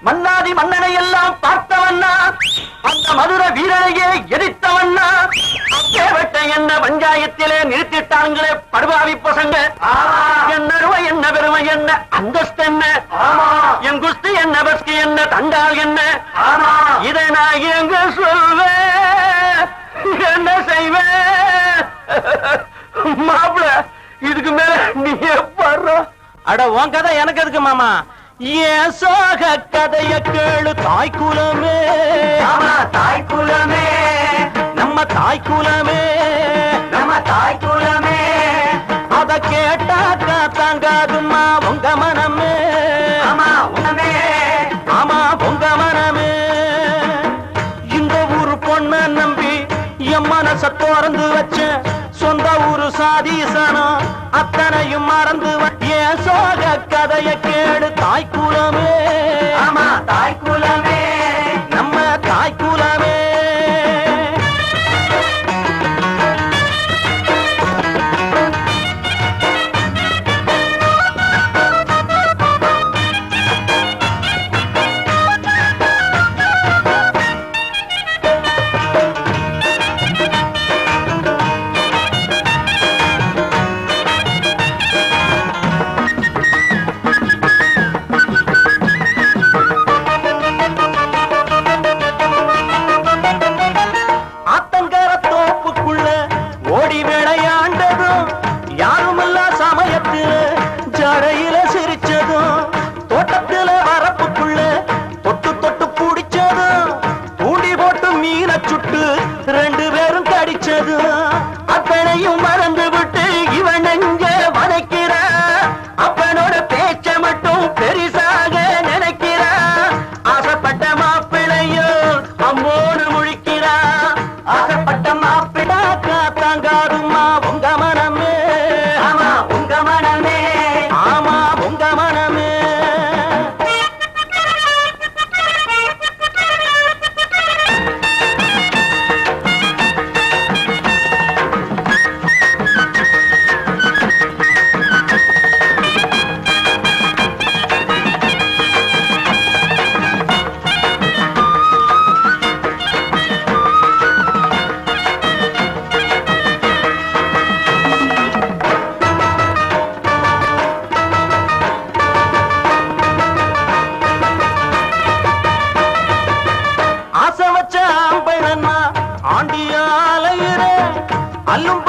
மன்னாதி மன்னனை எல்லாம் பார்த்தவண்ணா, அந்த மதுர வீரனையே எதிர்த்தவண்ணா, அப்பேவட்ட என்ன பஞ்சாயத்திலே நிறுத்திட்டாங்களே படுபாவி பசங்க. என்ன அருமை என்ன பெருமை என்ன அந்தஸ்து என்ன, என் குஸ்தி என்ன பஸ்கி என்ன தண்டால் என்ன, இதை நான் எங்க சொல்வேன், என்ன செய்வேன்? மாப்பிள இதுக்கு மேல நீ பாரு. அட உன் கதை எனக்கு எதுக்கு மாமா? ஏன் சோக கதைய கேளு தாய்க்குலமே, தாய்க்குலமே, நம்ம தாய்க்குலமே, நம்ம தாய்க்குலமே. அத கேட்டாக்கா தாங்காதுமா உங்க மனமே, ஆமா உனமே, ஆமா உங்க மனமே. இந்த ஊரு பொண்ண நம்பி என் மனச திறந்து வச்ச, சொந்த ஊரு சாதீசனம் அத்தனையும் மறந்து ஏன் சோக கதைய கேடு தாய்க்குலமே, ஆமா தாய்க்குலமே, நம்ம தாய்க்குலமே. ஆண்டியாலையிலே அல்லும்